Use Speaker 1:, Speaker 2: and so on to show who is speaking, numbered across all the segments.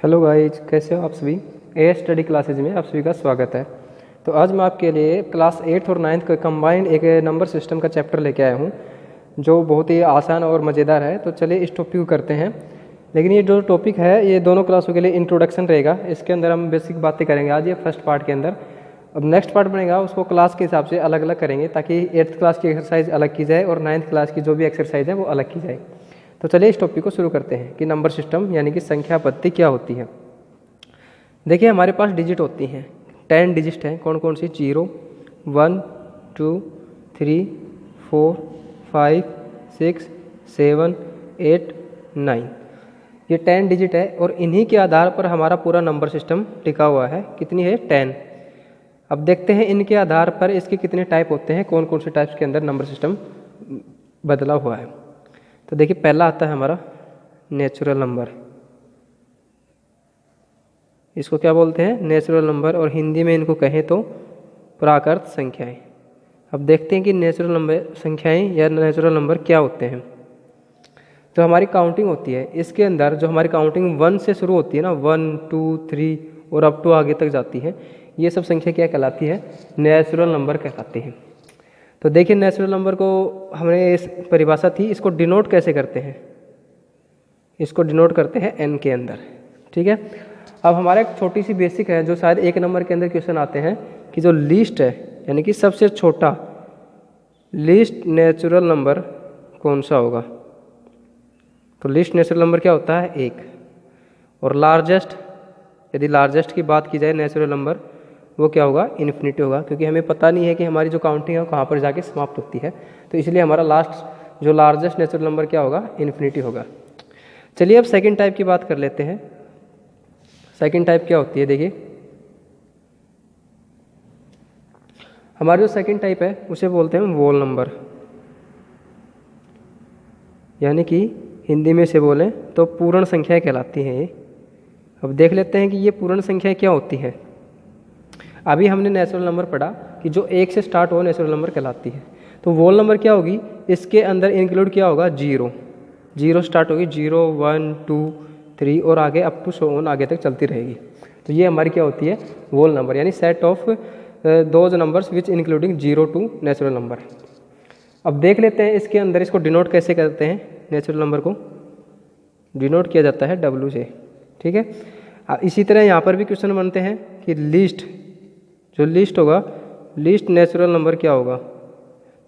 Speaker 1: Hello guys, कैसे हो आप सभी। ए स्टडी क्लासेज में आप सभी का स्वागत है। तो आज मैं आपके लिए क्लास 8th और 9th का कंबाइंड एक नंबर सिस्टम का चैप्टर लेके आया हूँ जो बहुत ही आसान और मज़ेदार है। तो चलिए इस टॉपिक को करते हैं। लेकिन ये जो टॉपिक है ये दोनों क्लासों के लिए इंट्रोडक्शन रहेगा। इसके अंदर हम बेसिक बातें करेंगे आज ये फर्स्ट पार्ट के अंदर। अब नेक्स्ट पार्ट बनेगा उसको क्लास के हिसाब से अलग अलग करेंगे ताकि 8th क्लास की एक्सरसाइज अलग की जाए और 9th क्लास की जो भी एक्सरसाइज है वो अलग की जाए। तो चलिए इस टॉपिक को शुरू करते हैं कि नंबर सिस्टम यानी कि संख्या पद्धति क्या होती है। देखिए हमारे पास डिजिट होती हैं, 10 डिजिट हैं। कौन कौन सी? 0, 1, 2, 3, 4, 5, 6, 7, 8, 9। ये 10 डिजिट है और इन्हीं के आधार पर हमारा पूरा नंबर सिस्टम टिका हुआ है। कितनी है? 10। अब देखते हैं इनके आधार पर इसके कितने टाइप होते हैं, कौन कौन से टाइप्स के अंदर नंबर सिस्टम बदला हुआ है। तो देखिए पहला आता है हमारा नेचुरल नंबर। इसको क्या बोलते हैं? नेचुरल नंबर, और हिंदी में इनको कहें तो प्राकृत संख्याएं। अब देखते हैं कि नेचुरल नंबर संख्याएं या नेचुरल नंबर क्या होते हैं। तो हमारी काउंटिंग होती है, इसके अंदर जो हमारी काउंटिंग 1 से शुरू होती है ना, 1, 2, 3 और अप टू आगे तक जाती है, ये सब संख्या क्या कहलाती है? नेचुरल नंबर कहलाती है। तो देखिए नेचुरल नंबर को हमने इस परिभाषा थी, इसको डिनोट कैसे करते हैं? इसको डिनोट करते हैं n के अंदर। ठीक है। अब हमारा एक छोटी सी बेसिक है जो शायद 1 नंबर के अंदर क्वेश्चन आते हैं कि जो लीस्ट है यानी कि सबसे छोटा लीस्ट नेचुरल नंबर कौन सा होगा। तो लीस्ट नेचुरल नंबर क्या होता है? 1। और लार्जेस्ट, यदि लार्जेस्ट की बात की जाए नेचुरल नंबर, वो क्या होगा? इन्फिनिटी होगा, क्योंकि हमें पता नहीं है कि हमारी जो काउंटिंग है वो कहाँ पर जाके समाप्त होती है। तो इसलिए हमारा लास्ट जो लार्जेस्ट नेचुरल नंबर क्या होगा? इन्फिनिटी होगा। चलिए अब सेकंड टाइप की बात कर लेते हैं। सेकंड टाइप क्या होती है? देखिए हमारी जो सेकंड टाइप है उसे बोलते हैं वोल नंबर, यानी कि हिंदी में से बोलें तो पूर्ण संख्याएं कहलाती हैं ये। अब देख लेते हैं कि ये पूर्ण संख्याएं क्या होती हैं। अभी हमने नेचुरल नंबर पढ़ा कि जो 1 से स्टार्ट हो नेचुरल नंबर कहलाती है। तो वोल नंबर क्या होगी? इसके अंदर इंक्लूड क्या होगा? 0 स्टार्ट होगी, 0, 1, 2, 3 और आगे अप टू सो ऑन आगे तक चलती रहेगी। तो ये हमारी क्या होती है? वोल नंबर, यानी set of those numbers which including 0 to natural number. अब देख लेते हैं इसके अंदर इसको डिनोट कैसे करते हैं। नेचुरल नंबर को डिनोट किया जाता है W से। ठीक है। इसी तरह यहाँ पर भी क्वेश्चन बनते हैं कि लिस्ट, जो लिस्ट होगा, लिस्ट नेचुरल नंबर क्या होगा?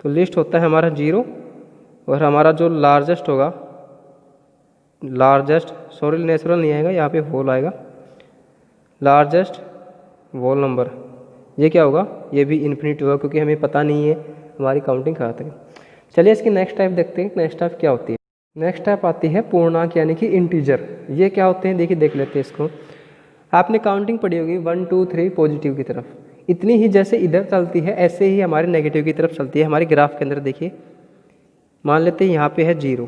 Speaker 1: तो लिस्ट होता है हमारा 0 और हमारा जो लार्जेस्ट होगा, लार्जेस्ट, सॉरी नेचुरल नहीं आएगा, यहाँ पे होल आएगा, लार्जेस्ट वोल नंबर, ये क्या होगा? ये भी इन्फिनिटी होगा, क्योंकि हमें पता नहीं है हमारी काउंटिंग कहाँ तक है। चलिए इसकी नेक्स्ट टाइप देखते हैं। नेक्स्ट टाइप क्या होती है? नेक्स्ट टाइप आती है पूर्णांक यानी कि इंटीजर। ये क्या होते हैं? देखिए देख लेते हैं इसको। आपने काउंटिंग पढ़ी होगी 1, 2, 3 पॉजिटिव की तरफ, इतनी ही जैसे इधर चलती है ऐसे ही हमारी नेगेटिव की तरफ चलती है। हमारे ग्राफ के अंदर देखिए, मान लेते हैं यहाँ पे है 0,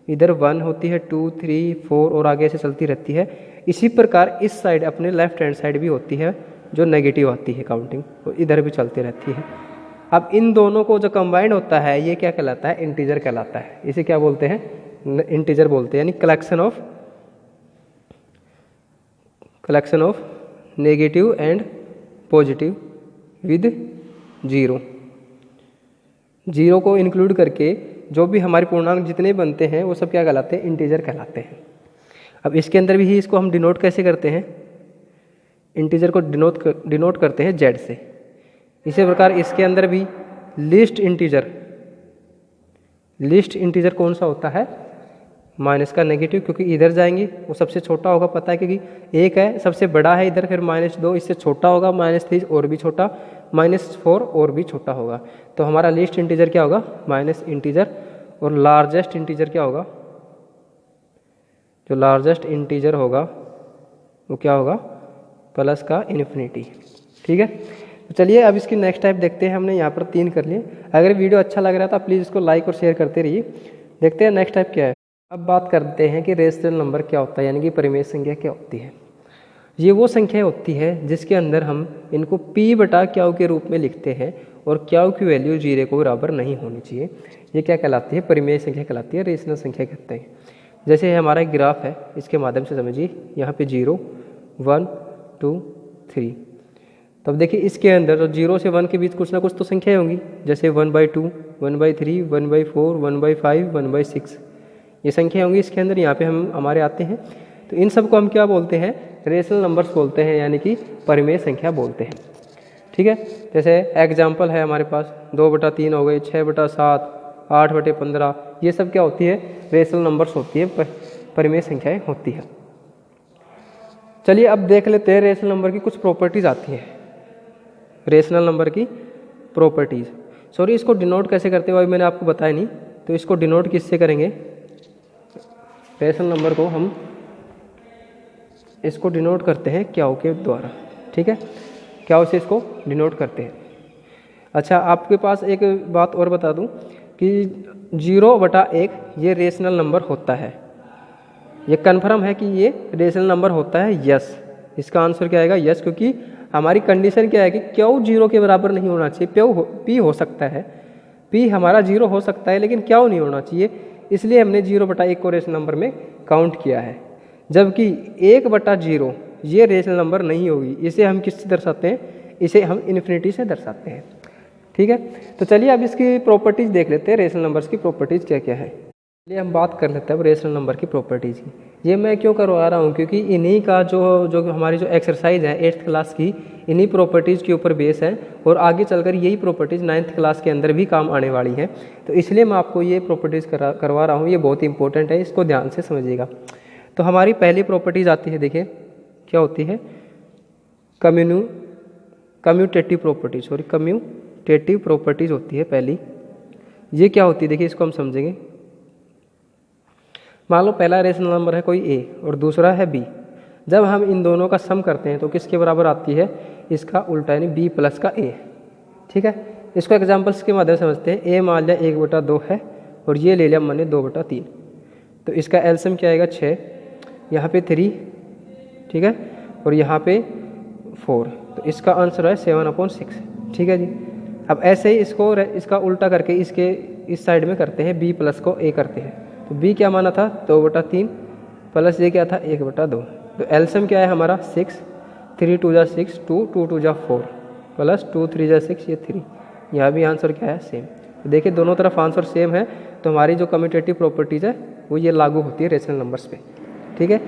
Speaker 1: इधर 1 होती है, 2, 3, 4 और आगे से चलती रहती है। इसी प्रकार इस साइड अपने लेफ्ट हैंड साइड भी होती है जो नेगेटिव आती है काउंटिंग, तो इधर भी चलती रहती है। अब इन दोनों को जो कंबाइंड होता है ये क्या कहलाता है? इंटीजर कहलाता है। इसे क्या बोलते हैं? इंटीजर बोलते हैं, यानी collection of negative and positive with 0 को इंक्लूड करके जो भी हमारे पूर्णांक जितने बनते हैं वो सब क्या कहलाते हैं? इंटीजर कहलाते हैं। अब इसके अंदर भी इसको हम डिनोट कैसे करते हैं? इंटीजर को डिनोट करते हैं Z से। इसी प्रकार इसके अंदर भी लिस्ट इंटीजर कौन सा होता है? माइनस का नेगेटिव, क्योंकि इधर जाएंगे वो सबसे छोटा होगा, पता है, क्योंकि 1 है सबसे बड़ा है इधर, फिर -2 इससे छोटा होगा, -3 और भी छोटा, -4 और भी छोटा होगा। तो हमारा लिस्ट इंटीजर क्या होगा? Minus integer. और लार्जेस्ट इंटीजर क्या होगा? जो लार्जेस्ट इंटीजर होगा वो क्या होगा? प्लस का इन्फिनिटी। ठीक है। तो चलिए अब इसकी नेक्स्ट टाइप देखते हैं। हमने यहाँ पर 3 कर लिए। अगर वीडियो अच्छा लग रहा है तो प्लीज़ इसको लाइक और शेयर करते रहिए। देखते हैं नेक्स्ट टाइप क्या है। अब बात करते हैं कि रेशनल नंबर क्या होता है, यानी कि परिमेय संख्या क्या होती है। ये वो संख्या होती है जिसके अंदर हम इनको P/Q के रूप में लिखते हैं और Q की वैल्यू 0 को बराबर नहीं होनी चाहिए। ये क्या कहलाती है? परिमेय संख्या कहलाती है, रेशनल संख्या कहते हैं। जैसे हमारा एक ग्राफ है, इसके माध्यम से समझिए, यहाँ पे 0 1 2 3। तब देखिए इसके अंदर तो 0 से 1 के बीच कुछ ना कुछ तो संख्याएं होंगी, जैसे 1/2 1/3 1/4 1/5 1/6, ये संख्या होंगी इसके अंदर। यहाँ पे हम हमारे आते हैं, तो इन सब को हम क्या बोलते हैं, रेशनल नंबर्स बोलते हैं, यानी कि परिमेय संख्या बोलते हैं। ठीक है, जैसे एग्जाम्पल है हमारे पास 2/3 हो गए, 6/7 8/15, ये सब क्या होती है, रेशनल नंबर्स होती है, परिमेय संख्याएं होती है। चलिए अब देख लेते हैं रेशनल नंबर की कुछ प्रॉपर्टीज आती हैं। रेशनल नंबर की प्रॉपर्टीज, सॉरी इसको डिनोट कैसे करते हैं अभी मैंने आपको बताया नहीं, तो इसको डिनोट किससे करेंगे, रेशनल नंबर को हम इसको डिनोट करते हैं क्याओ के द्वारा। ठीक है, क्याओ से इसको डिनोट करते हैं। अच्छा, आपके पास एक बात और बता दूं कि 0/1 ये रेशनल नंबर होता है, ये कन्फर्म है कि ये रेशनल नंबर होता है, यस। इसका आंसर क्या आएगा, यस, क्योंकि हमारी कंडीशन क्या है कि क्यों 0 के बराबर नहीं होना चाहिए, पी हो सकता है, पी हमारा 0 हो सकता है, लेकिन क्यों नहीं होना चाहिए, इसलिए हमने 0/1 को रेशनल नंबर में काउंट किया है। जबकि 1/0 ये रेशनल नंबर नहीं होगी, इसे हम किससे दर्शाते हैं, इसे हम इन्फिनिटी से दर्शाते हैं। ठीक है, तो चलिए अब इसकी प्रॉपर्टीज देख लेते हैं, रेशनल नंबर्स की प्रॉपर्टीज क्या क्या है। चलिए हम बात कर लेते हैं अब रेशनल नंबर की प्रॉपर्टीज की। ये मैं क्यों करवा रहा हूँ, क्योंकि इन्हीं का जो हमारी जो एक्सरसाइज है 8th क्लास की, इन्हीं प्रॉपर्टीज़ के ऊपर बेस है, और आगे चलकर यही प्रॉपर्टीज़ 9th क्लास के अंदर भी काम आने वाली है। तो इसलिए मैं आपको ये प्रॉपर्टीज़ करवा रहा हूँ, ये बहुत इंपॉर्टेंट है, इसको ध्यान से समझिएगा। तो हमारी पहली प्रॉपर्टीज़ आती है, देखिए क्या होती है, कम्यूटेटिव प्रॉपर्टीज़ होती है पहली। ये क्या होती है, देखिए इसको हम समझेंगे। मान लो पहला रेशनल नंबर है कोई ए और दूसरा है बी, जब हम इन दोनों का सम करते हैं तो किसके बराबर आती है, इसका उल्टा, यानी बी प्लस का ए। ठीक है, इसको एग्जांपल्स के माध्यम से समझते हैं। ए मान लिया 1/2 है और ये ले लिया मैंने 2/3, तो इसका एलसीएम क्या आएगा 6, यहाँ पे 3, ठीक है, और यहाँ पे 4, तो इसका आंसर है 7/6। ठीक है जी, अब ऐसे ही इसका उल्टा करके इसके इस साइड में करते हैं, बी प्लस को ए करते हैं। तो b क्या माना था, 2/3 प्लस ये क्या था 1/2, तो एलसीएम क्या है हमारा 6, 3 2 जा 6, 2 2 2 जा 4, प्लस 2 3 जा 6, ये 3। यहाँ भी आंसर क्या है, सेम। तो देखिए दोनों तरफ आंसर सेम है, तो हमारी जो कम्यूटेटिव प्रॉपर्टीज़ है वो ये लागू होती है रेशनल नंबर्स पे। ठीक है,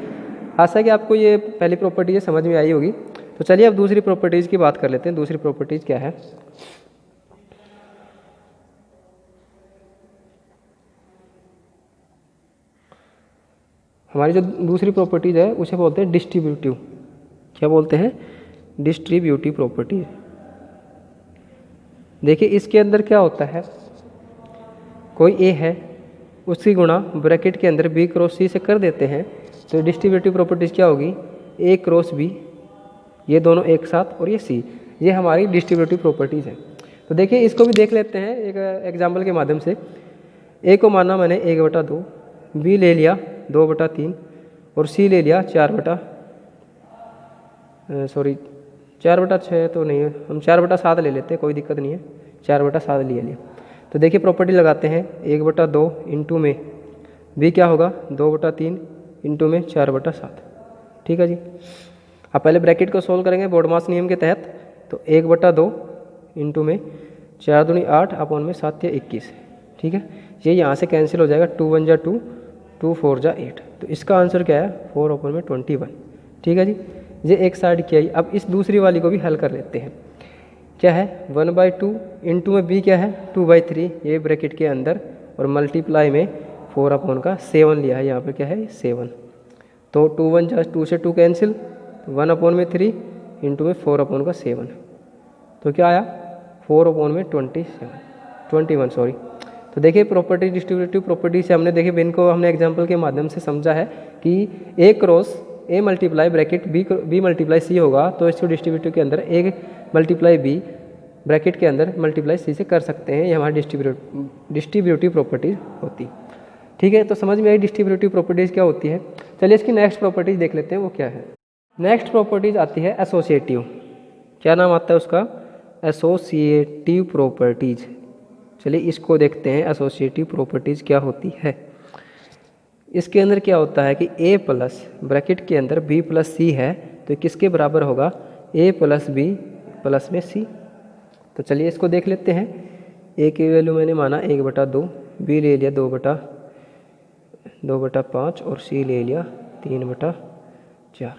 Speaker 1: आशा है कि आपको ये पहली प्रॉपर्टी समझ में आई होगी। तो चलिए अब दूसरी प्रॉपर्टीज़ की बात कर लेते हैं। दूसरी प्रॉपर्टीज़ क्या है, हमारी जो दूसरी प्रॉपर्टीज है उसे बोलते हैं डिस्ट्रीब्यूटिव। क्या बोलते हैं, डिस्ट्रीब्यूटिव प्रॉपर्टी। देखिए इसके अंदर क्या होता है, कोई ए है, उसकी गुणा ब्रैकेट के अंदर बी क्रॉस सी से कर देते हैं, तो डिस्ट्रीब्यूटिव प्रॉपर्टीज क्या होगी, ए क्रॉस बी, ये दोनों एक साथ, और ये सी, ये हमारी डिस्ट्रीब्यूटिव प्रॉपर्टीज है। तो देखिए इसको भी देख लेते हैं एक एग्जाम्पल के माध्यम से। ए को माना मैंने 1/2, बी ले लिया 2/3 और सी ले लिया 4/6 तो नहीं है, हम 4/7 ले लेते हैं, कोई दिक्कत नहीं है, 4/7 ले लिया। तो देखिए प्रॉपर्टी लगाते हैं, 1/2 इंटू में बी क्या होगा 2/3 इंटू में 4/7। ठीक है जी, अब पहले ब्रैकेट को सोल्व करेंगे बोर्डमास नियम के तहत। तो 1/2 इंटू में 4 दूनी 8 अपॉन में 7 या 21। ठीक है, ये यहाँ से कैंसिल हो जाएगा, 2 1 जा 2, 2 4 जा 8, तो इसका आंसर क्या है 4/21। ठीक है जी, ये एक साइड किया ही। अब इस दूसरी वाली को भी हल कर लेते हैं। क्या है 1/2 इंटू में बी क्या है 2/3, ये ब्रैकेट के अंदर, और मल्टीप्लाई में 4/7 लिया है, यहाँ पे क्या है 7। तो 2 1 जा 2 से 2 कैंसिल, 1/3 इंटू में 4/7, तो क्या आया 4/21 सॉरी। तो देखिए प्रॉपर्टी डिस्ट्रीब्यूटिव प्रॉपर्टी से हमने देखिए इनको हमने एग्जांपल के माध्यम से समझा है कि A cross A multiply bracket B multiply C होगा, तो इसको डिस्ट्रीब्यूटिव के अंदर ए मल्टीप्लाई बी ब्रैकेट के अंदर मल्टीप्लाई सी से कर सकते हैं, ये हमारी डिस्ट्रीब्यूटिव प्रॉपर्टीज होती। ठीक है, तो समझ में आई डिस्ट्रीब्यूटिव प्रॉपर्टीज क्या होती है। चलिए इसकी नेक्स्ट प्रॉपर्टीज देख लेते हैं वो क्या है। नेक्स्ट प्रॉपर्टीज आती है एसोसिएटिव। क्या नाम आता है उसका, एसोसिएटिव प्रॉपर्टीज। चलिए इसको देखते हैं, एसोसिएटिव प्रॉपर्टीज क्या होती है। इसके अंदर क्या होता है कि a प्लस ब्रैकेट के अंदर b प्लस c है, तो किसके बराबर होगा, a प्लस b प्लस में c। तो चलिए इसको देख लेते हैं। a की वैल्यू मैंने माना 1/2, b ले लिया 2/5 और c ले लिया 3/4।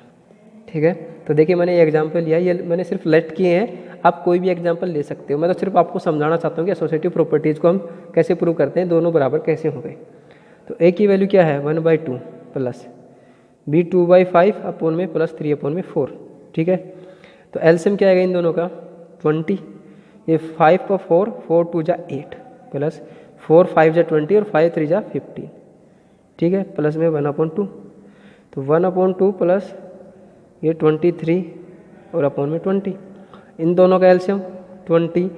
Speaker 1: ठीक है, तो देखिए मैंने ये एग्जाम्पल लिया, ये मैंने सिर्फ लेट किए हैं, आप कोई भी एग्जाम्पल ले सकते हो। मैं तो सिर्फ आपको समझाना चाहता हूँ कि एसोसिएटिव प्रॉपर्टीज़ को हम कैसे प्रूव करते हैं, दोनों बराबर कैसे हो गए। तो a की वैल्यू क्या है 1/2 प्लस b 2/5 अपॉन में प्लस 3/4। ठीक है, तो एलसीएम क्या आएगा इन दोनों का 20, ये 5 का 4, 4 2 जा 8 प्लस 4 5 जा 20 और 5 3 जा 15। ठीक है, प्लस में 1/2, तो 1/2 प्लस ये 23 और अपॉन में 20, इन दोनों का एलसीएम 20,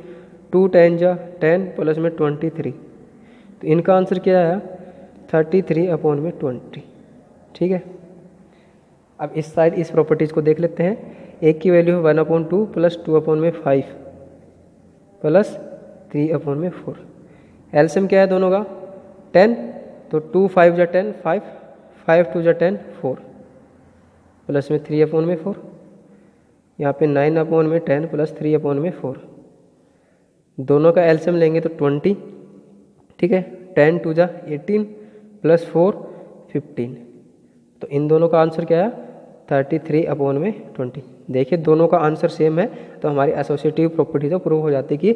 Speaker 1: 2 10 जा 10 प्लस में 23, तो इनका आंसर क्या आया 33 अपॉन में 20। ठीक है, अब इस साइड इस प्रॉपर्टीज़ को देख लेते हैं। एक की वैल्यू है 1/2 प्लस 2/5 प्लस 3/4। एलसीएम क्या है दोनों का 10, तो 2 5 जा 10 5, 5 2 जा 10 4 प्लस में 3/4। यहाँ पे 9/10 प्लस 3/4, दोनों का एलसीएम लेंगे तो 20। ठीक है, 10 2 जा 18 प्लस 4 15, तो इन दोनों का आंसर क्या है 33/20। देखिए दोनों का आंसर सेम है, तो हमारी एसोसिएटिव प्रॉपर्टी तो प्रूव हो जाती है कि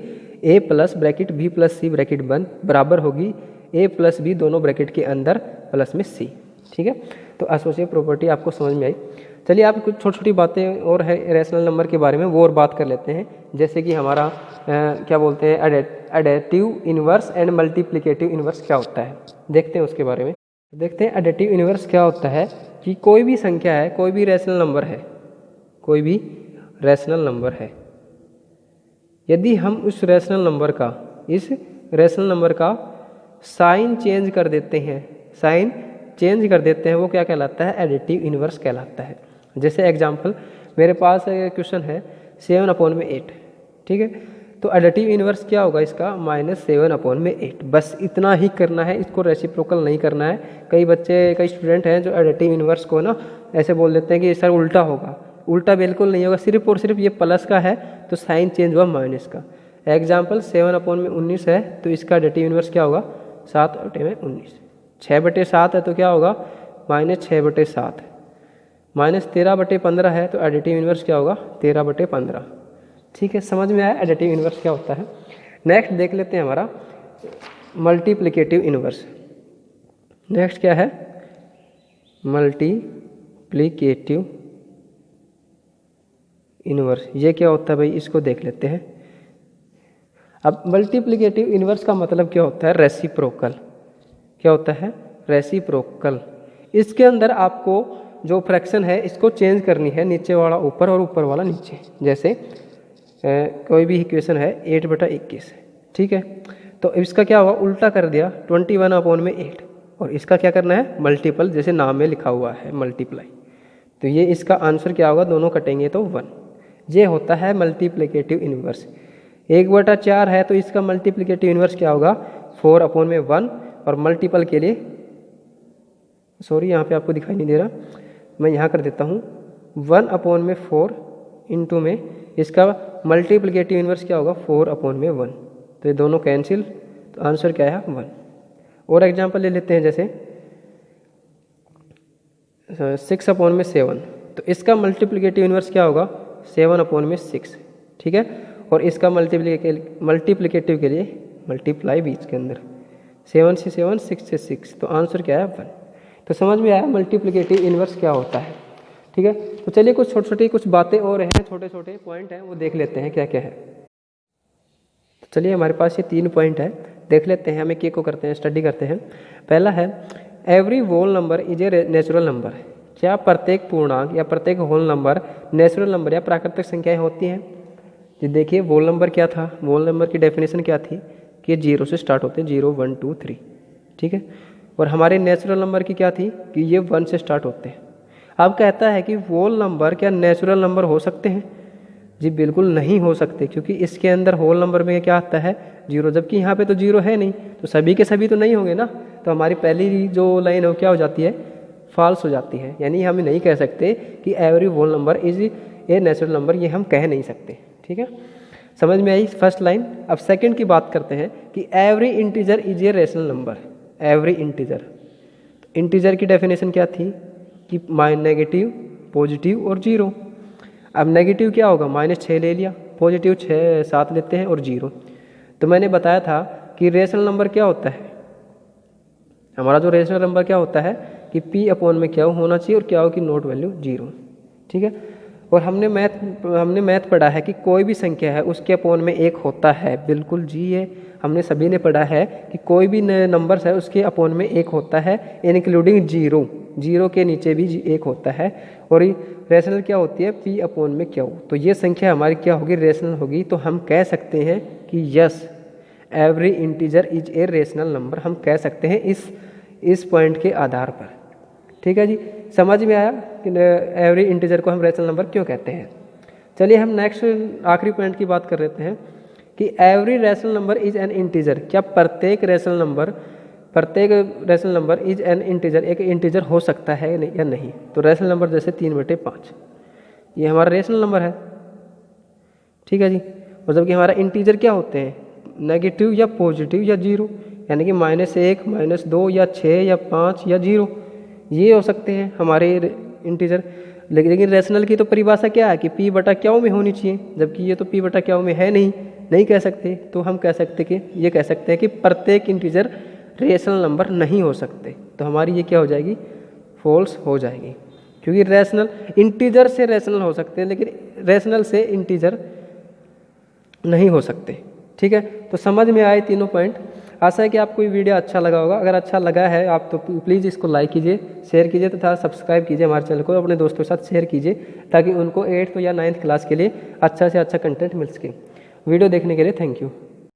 Speaker 1: a plus bracket b plus c bracket बराबर होगी a प्लस b दोनों ब्रैकेट के अंदर प्लस में c। ठीक है, तो एसोसिएटिव प्रॉपर्टी आपको समझ में आई। चलिए आप कुछ छोटी छोटी बातें और है रैशनल नंबर के बारे में, वो और बात कर लेते हैं। जैसे कि हमारा क्या बोलते हैं additive inverse and multiplicative inverse क्या होता है, देखते हैं उसके बारे में। देखते हैं एडिटिव इन्वर्स क्या होता है कि कोई भी संख्या है, कोई भी रैशनल नंबर है, कोई भी रैशनल नंबर है, यदि हम उस रैशनल नंबर का साइन चेंज कर देते हैं, वो क्या कहलाता है एडिटिव इन्वर्स कहलाता है। जैसे एग्जांपल मेरे पास क्वेश्चन है 7/8। ठीक है, तो एडिटिव इन्वर्स क्या होगा इसका -7/8। बस इतना ही करना है, इसको रेसिप्रोकल नहीं करना है। कई स्टूडेंट हैं जो एडिटिव इन्वर्स को ना ऐसे बोल देते हैं कि सर उल्टा होगा, उल्टा बिल्कुल नहीं होगा, सिर्फ और सिर्फ ये प्लस का है तो साइन चेंज हुआ माइनस का। एग्जाम्पल 7/19 है, तो इसका एडिटिव इन्वर्स क्या होगा 7/19। 6/7 है तो क्या होगा -6/7। -13/15 है तो एडिटिव इन्वर्स क्या होगा 13/15। ठीक है, समझ में आया एडिटिव इन्वर्स क्या होता है। नेक्स्ट देख लेते हैं हमारा मल्टीप्लिकेटिव इन्वर्स। नेक्स्ट क्या है मल्टीप्लिकेटिव इन्वर्स, ये क्या होता है भाई, इसको देख लेते हैं। अब मल्टीप्लिकेटिव इन्वर्स का मतलब क्या होता है रेसिप्रोकल। क्या होता है रेसिप्रोकल। इसके अंदर आपको जो फ्रैक्शन है इसको चेंज करनी है, नीचे वाला ऊपर और ऊपर वाला नीचे। जैसे कोई भी इक्वेशन है 8/21। ठीक है, तो इसका क्या हुआ उल्टा कर दिया 21/8, और इसका क्या करना है मल्टीपल, जैसे नाम में लिखा हुआ है मल्टीप्लाई। तो ये इसका आंसर क्या होगा, दोनों कटेंगे तो 1। ये होता है मल्टीप्लिकेटिव इन्वर्स। 1/4 है तो इसका मल्टीप्लिकेटिव इन्वर्स क्या होगा 4/1, और मल्टीपल के लिए सॉरी यहाँ पे आपको दिखाई नहीं दे रहा, मैं यहाँ कर देता हूँ 1/4 इंटू में इसका मल्टीप्लिकेटिव इन्वर्स क्या होगा 4/1। तो ये दोनों कैंसिल, तो आंसर क्या है 1। और एग्जांपल ले लेते हैं जैसे 6/7, तो इसका मल्टीप्लिकेटिव इन्वर्स क्या होगा 7/6। ठीक है, और इसका मल्टीप्लिकेटिव के लिए मल्टीप्लाई बीच के अंदर 7 से 7 6 से 6, तो आंसर क्या है 1। तो समझ में आया मल्टीप्लिकेटिव इन्वर्स क्या होता है। ठीक है, तो चलिए कुछ छोटी छोटी कुछ बातें और हैं, छोटे छोटे पॉइंट हैं, वो देख लेते हैं क्या क्या है। तो चलिए हमारे पास ये 3 पॉइंट है, देख लेते हैं, हमें क्या को करते हैं स्टडी करते हैं। पहला है every whole number is a natural number. क्या प्रत्येक पूर्णांक या प्रत्येक होल नंबर नेचुरल नंबर या प्राकृतिक संख्याएं होती हैं। जी देखिए होल नंबर क्या था, होल नंबर की डेफिनेशन क्या थी कि 0 से स्टार्ट होते हैं, 0 1 2 3। ठीक है, और हमारे नेचुरल नंबर की क्या थी कि ये 1 से स्टार्ट होते हैं। अब कहता है कि होल नंबर क्या नेचुरल नंबर हो सकते हैं। जी बिल्कुल नहीं हो सकते, क्योंकि इसके अंदर होल नंबर में क्या आता है 0, जबकि यहाँ पे तो 0 है नहीं, तो सभी के सभी तो नहीं होंगे ना। तो हमारी पहली जो लाइन है वो क्या हो जाती है, फॉल्स हो जाती है। यानी हम नहीं कह सकते कि every whole number is a natural number, ये हम कह नहीं सकते। ठीक है, समझ में आई फर्स्ट लाइन। अब सेकंड की बात करते हैं कि every integer is a rational number. Every integer, integer की डेफिनेशन क्या थी कि नेगेटिव, पॉजिटिव और जीरो। अब नेगेटिव क्या होगा, -6 ले लिया, पॉजिटिव 6 7 लेते हैं और जीरो। तो मैंने बताया था कि रेशनल नंबर क्या होता है, हमारा जो रेशनल नंबर क्या होता है कि p अपॉन में क्या होना चाहिए और क्या हो कि नोट वैल्यू जीरो। ठीक है, और हमने मैथ पढ़ा है कि कोई भी संख्या है उसके अपॉन में एक होता है। बिल्कुल जी, ये हमने सभी ने पढ़ा है कि कोई भी नंबर्स है उसके अपॉन में एक होता है, इंक्लूडिंग जीरो। जीरो के नीचे भी एक होता है। और रेशनल क्या होती है, p अपॉन में क्या हो। तो ये संख्या हमारी क्या होगी, रेशनल होगी। तो हम कह सकते हैं कि yes, every integer is a rational number, हम कह सकते हैं इस पॉइंट के आधार पर। ठीक है जी, समझ में आया कि एवरी इंटीजर को हम रेशनल नंबर क्यों कहते हैं। चलिए हम नेक्स्ट आखिरी पॉइंट की बात कर लेते हैं कि every rational number is an integer. क्या प्रत्येक rational number is an integer, एक इंटीजर हो सकता है या नहीं। तो रेशनल नंबर जैसे 3/5 ये हमारा रेशनल नंबर है। ठीक है जी, मतलब कि हमारा इंटीजर क्या होते हैं, नेगेटिव या पॉजिटिव या जीरो, यानी कि -1 -2 या 6 या 5 या 0, ये हो सकते हैं हमारे इंटीजर। लेकिन रेशनल की तो परिभाषा क्या है कि p बटा क्यू में होनी चाहिए, जबकि ये तो p बटा क्यू में है नहीं कह सकते। तो हम कह सकते कि ये कह सकते हैं कि प्रत्येक इंटीजर रेशनल नंबर नहीं हो सकते। तो हमारी ये क्या हो जाएगी, फॉल्स हो जाएगी, क्योंकि रेशनल इंटीजर से रेशनल हो सकते हैं लेकिन रेशनल से इंटीजर नहीं हो सकते। ठीक है, तो समझ में आए तीनों पॉइंट। आशा है कि आपको ये वीडियो अच्छा लगा होगा। अगर अच्छा लगा है आप तो प्लीज़ इसको लाइक कीजिए, शेयर कीजिए तथा सब्सक्राइब कीजिए हमारे चैनल को, अपने दोस्तों के साथ शेयर कीजिए ताकि उनको 8th या 9th क्लास के लिए अच्छा से अच्छा कंटेंट मिल सके। वीडियो देखने के लिए थैंक यू।